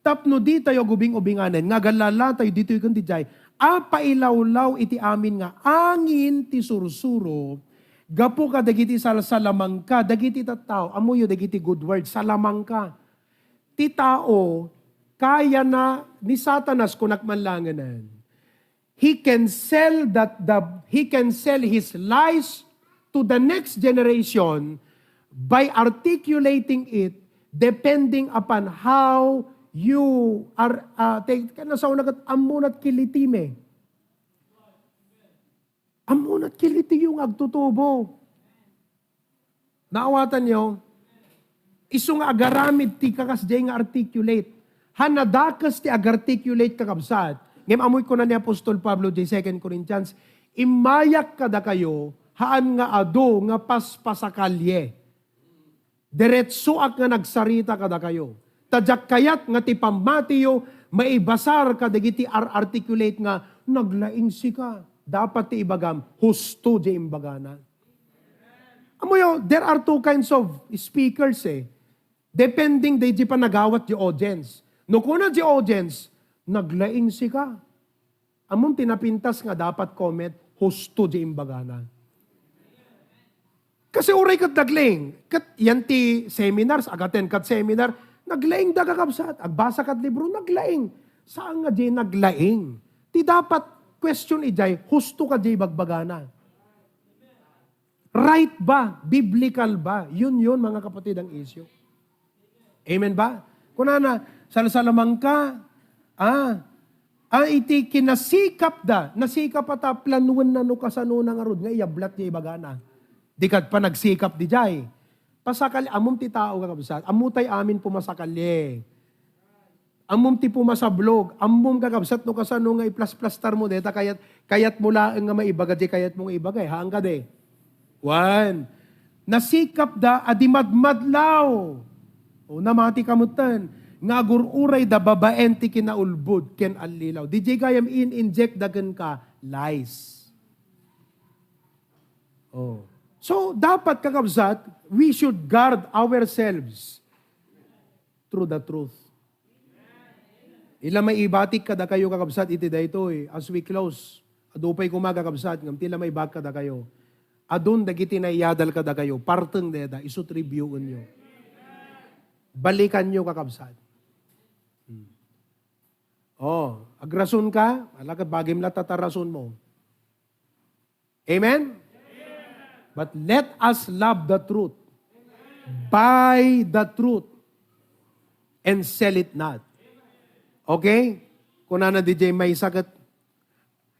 Tapno di tayo gubing-ubinganan, nga galala tayo dito yung kandijay, pailawlaw iti amin nga, angin ti sursuro, gapo ka dagiti salamang ka, dagiti tattao, amuyo dagiti good word, salamang ka. Ti tao, kaya na ni Satanas kunakmanlanganan. He can sell his lies to the next generation by articulating it depending upon how you are, amunat kilitime. Amunat kiliti yung agtutubo. Naawatan nyo, isong agaramid ti kakasday nga articulate. Hanadakas ti agarticulate kakabsat. Ngayon amoy ko na ni Apostol Pablo, 2 Corinthians, imayak kada kayo, haan nga ado nga paspasakalye. Diretsuak nga nagsarita kada kayo. Tadyak kayat nga ti pamatiyo, maibasar kadagiti articulate nga, naglaing sika. Dapat ti ibagam, husto di imbagana. Amoyo, there are two kinds of speakers Depending di pa nagawat di audience. No kuna di audience, naglaing sika. Among tinapintas nga dapat comment, husto di imbagana. Kasi uray kat naglaing. Kat yan ti seminars, agaten kat seminar, naglaing da kakabsat. Agbasa kat libro, naglaing. Saan nga di naglaing? Ti dapat question ijay, husto ka di bagbagana. Right ba? Biblical ba? Yun mga kapatid ang issue. Amen ba? Kunana, salasalamang ka, iti kinasikap da, nasikap ata planuan na no kasano nga rod, nga iyablat niya ibagana. Di kad pa nagsikap di jay. Pasakal, amom ti tao kakabsat, amutay amin pumasakalye. Amom ti pumasablog, amom kakabsat no kasano nga iplas-plastar mo deta, kayat mula nga maibaga di kayat mong ibagay, haang ka de. One, nasikap da adimadmadlaw. O namati kamutan, nga gururay da babaen ti kinaulbud ken alilaw. Di jay kayam in-inject dagan ka, lies. So, dapat kakabsat, we should guard ourselves through the truth. Ila may ibatik kada kayo kakabsat, iti da ito as we close. Adupay kumaga kakabsat, ngam tila may bag kada kayo. Adun dagiti na iyadal kada kayo, parteng deda, isut reviewin nyo. Balikan nyo kakabsat. Agrason ka, alagad bagim la tatarason mo. Amen? But let us love the truth. Buy the truth. And sell it not. Okay? Kung na DJ may sagat,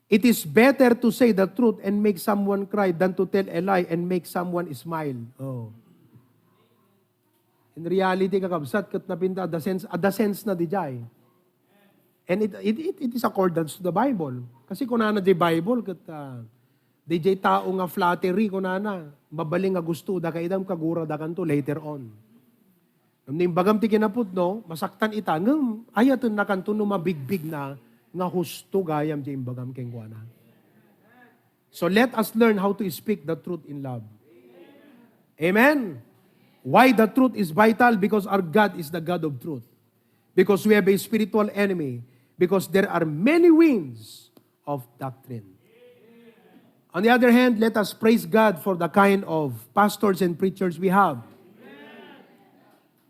it is better to say the truth and make someone cry than to tell a lie and make someone smile. In reality, kakabsat, kat napinta, at the sense na DJ. And it is accordance to the Bible. Kasi kung na di Bible, kat DJ tao nga flattery, kung na mabaling nga gusto, da kaidam kagura da kanto later on. Nung bagam ti kinaput, no, masaktan ita, ngam, ayatun na kanto no mabigbig na, nga husto gayam di imbagam kengwana. So let us learn how to speak the truth in love. Amen? Why the truth is vital? Because our God is the God of truth. Because we have a spiritual enemy. Because there are many winds of doctrine. On the other hand, let us praise God for the kind of pastors and preachers we have.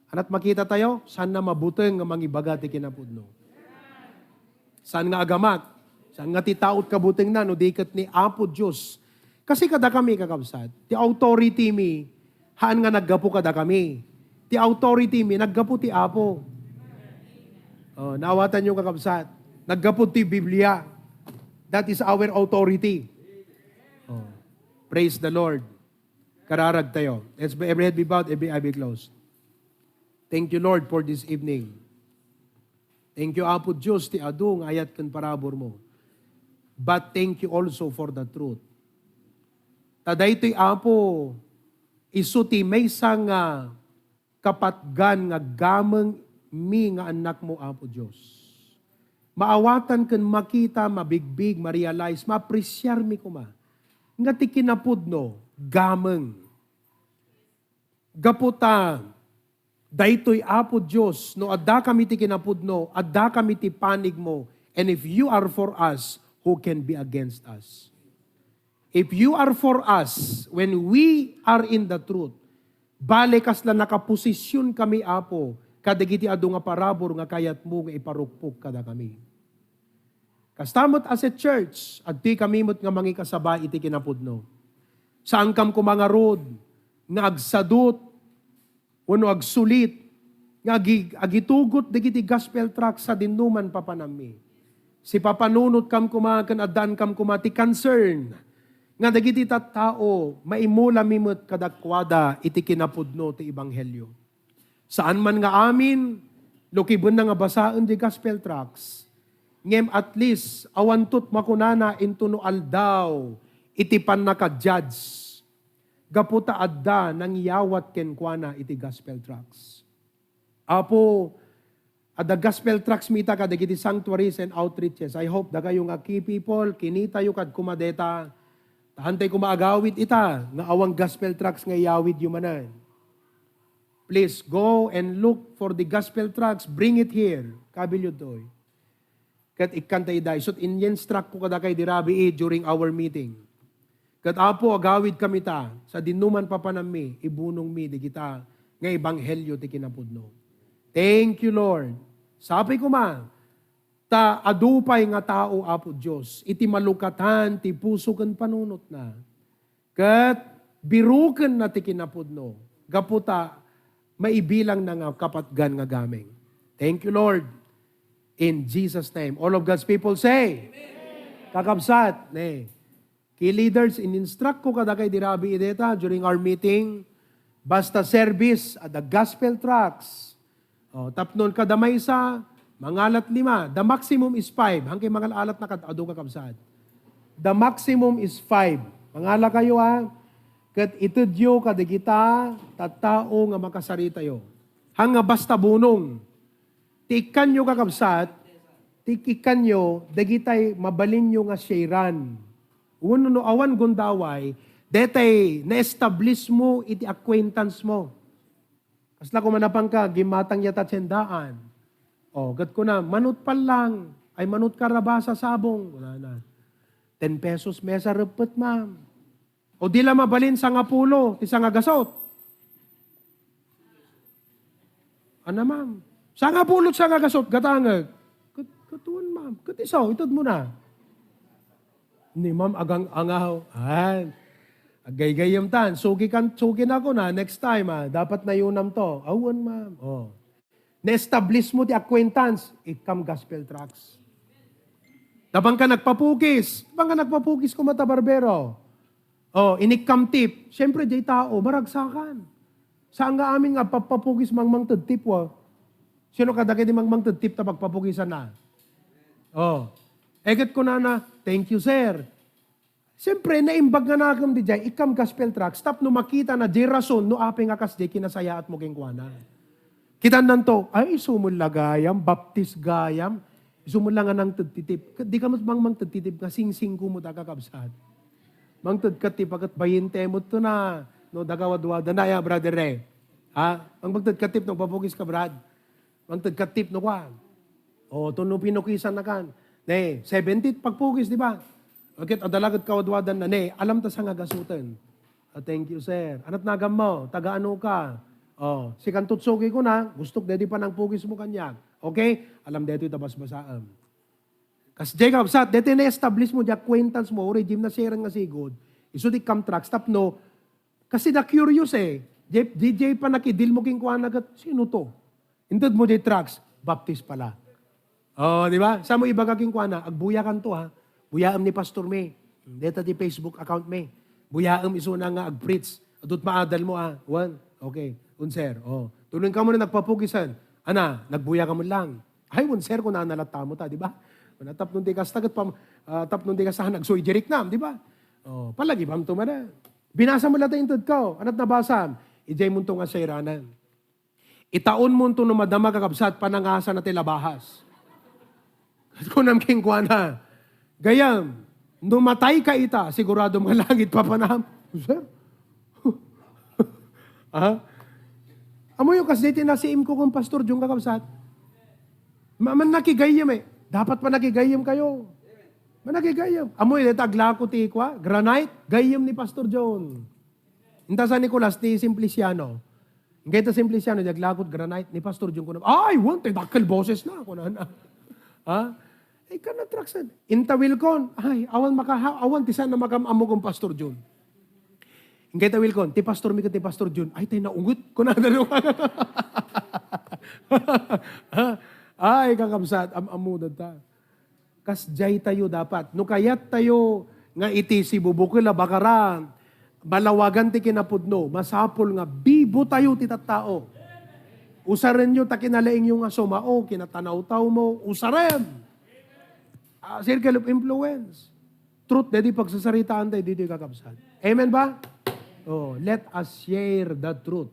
Anat makita tayo, saan na mabuteng nga mangibaga ti kinapudno. Saan nga agamat, saan nga titaot kabuteng na, no dikat ni Apo Diyos. Kasi kada kami kakabsat, ti authority mi, haan nga naggapo kada kami. Ti authority mi, naggapo ti Apo. Naawatan nyo kakabsat, naggapo ti Biblia. That is our authority. Praise the Lord. Kararag tayo. Let's be every head be bowed, every eye be closed. Thank you, Lord, for this evening. Thank you, Apo Diyos, ti adung ayat kan parabor mo. But thank you also for the truth. Taday to'y Apo, isu ti may sang kapatgan nga gamang mi nga anak mo, Apo Diyos. Maawatan kan makita, mabigbig, ma-realize, ma-appreciar mi kuma. Nga ti kinapudno, gamang. Gaputa, daytoy Apo Diyos, no adda kami ti kinapudno, adda kami ti panig mo, and if you are for us, who can be against us? If you are for us, when we are in the truth, balikas lang nakaposisyon kami, Apo, kadagiti adu nga parabor nga kayat mo nga iparukpok kada kami. Kastamot as a church, at di kami mo't nga mangikasaba iti kinapudno. Saan kam kumangarod, nga agsadot, wano agsulit, nga agitugot digiti gospel tract sa dinuman papanami. Si papanunot kam kumakan adan kam kumati concern, nga dagiti tattao, maimula mimot kadakwada iti kinapudno ti Ebanghelyo. Saan man nga amin, lukibon na nga basaan di gospel tracts, ngem at least, awantot makunana into no aldaw, iti pan naka-judge. Gaputa adda nang yawat kenkwana iti gospel tracts. Apo, the gospel tracts mita ka dagiti sanctuaries and outreaches. I hope da kayo nga key people, kinita yu kad kumadeta, tahantay kumaagawid ita, nga awang gospel tracts nga yawid yumanan. Please go and look for the gospel tracts, bring it here, kabilyo toy. Kat ikantay day. So in-instruct ko kada kay dirabi during our meeting. Kat apo agawid kami ta, sa dinuman papanami, ibunong mi di kita, nga ebanghelyo ti kinapudno. Thank you, Lord. Sabi ko ma, ta adupay nga tao, Apo Diyos, iti malukatan, ti puso kan panunot na. Kat biruken na ti kinapudno. Gaputa, maibilang na nga kapatgan nga gaming. Thank you, Lord. In Jesus' name. All of God's people say, Amen. Kakabsat, key leaders, in-instruct ko kada kay dirabi ideta during our meeting, basta service at the gospel tracts. Tapnon kada may isa, mangalat 5. The maximum is 5. Hangkay mangalat na kadado kakabsat. The maximum is 5. Mangala kayo kat itudyo kada kita, tattao nga makasarita yo. Hanga basta bunong. Tikan nyo kakabsat, tikikan nyo, dagitay mabalin nyo nga sharan. Uno no awan gundaway, detay na-establish mo iti acquaintance mo. Kasla ko manapang ka, gimatang yata tsendaan. Gat ko na, manut pa lang, ay manut karabasa sabong. Wala na. 10 pesos mesa repet, ma'am. O di lang mabalin sa nga pulo, ti sa nga gasot. Ano, ma'am? Sa nga pulot sa nga gasot, gatangag. Katuan, ma'am. Katisaw, itod mo na. Ni ma'am, agang angaw. Agay-gayam tan. Sugi ako na. Next time, dapat na yunam to. Awan, ma'am. Na-establish mo ti acquaintance. Ikam gospel tracts. Tabang ka nagpapukis. Ko matabarbero. Inikam tip. Siyempre, jay tao, maragsakan. Saan nga amin nga papapukis mang tip Sino kada kaya di mang tip ta pagpapukisan na? Eget ko na, thank you, sir. Siyempre, naimbag nga nakam di jay, ikam gospel track, stop no makita na di rason, no apeng akas di kinasaya at mo kengkwana. Kitan nanto, ay sumula gayam, baptist gayam, sumula nga nang titip. Di ka mang titip nga sing-sing ko mo kakabsat. Mang titip, agat bayinte mo to na, no dagawadwada na ya, brother Ray. Ang magtitip, no papukis ka, brad. Ang tagkatip no kwa. Ito no pinukisan na kan. 70 pagpugis, di ba? Okay, adalagat kawadwadan na ne, alam ta sa nga gasutan. Thank you, sir. Anat nagam mo, taga ano ka? Si kantutsugi ko na, gustok dedi pa ng pugis mo kanyag. Okay? Alam dito itabas-basaan. Kas Jacob, sa dito na-establish mo, di acquaintance mo, regime na share nga sigod, iso di contract, stop no. Kasi da curious DJ pa nakidil mo king kuha nagat, sino to? Intod mo di tracks, baptist pala. Di ba? Sa mo iba kaking kuha na, agbuya kan to ha. Buyaam ni Pastor May. Dito di Facebook account May. Buyaam iso na nga ag-preach. Adot maadal mo ha. One. Okay. Unser. Tulong ka mo na nagpapugisan. Ana, nagbuya ka mo lang. Ay, unser ko na nalata mo ta, di ba? Tap nung di ka tagat pa, tap nung di ka sa nagsoy jerik nam, di ba? Palagi ba mo tumana? Binasa mo lang intod ka. Anat nabasam? Ijay mo nga sa iranan. Itaon mo ito no madama kakabsat panangasa na tilabahas. Kung namking kwa na, gayam, numatay ka ita, sigurado mga langit papanam. Sir? Amo yung kasi tinasiim ko kung pastor yung kakabsat. Man nakigayam Dapat pa nakigayam kayo. Man nakigayam. Amo yung taglako tikwa, granite, gayam ni Pastor John. Inta sa Nicolas, ni Simpliciano. Ngayon ta Simpliciano, naglakot granite ni Pastor John ko na, ay, want, dakal boses na ako na. Ay, kanatraksan. Inta Wilcon, ay, awan, tisan na makamamo kong Pastor John. Ngayon ta Wilcon, ti Pastor mi ti Pastor John, ay, tayo naungot ko na ay, kakabsat, amudad ta. Kasjay tayo dapat. No kayat tayo nga iti si bubukila bakaran, balawagan ti kinapudno, masapol nga bibo tayo ti tattao. Usaren nyo ta kinalaing yung asumao, kinatanaw-taw mo, usaren. Circle of influence. Truth, dedi pagsasaritaan tayo, dito kakabsat. Amen ba? Let us share the truth.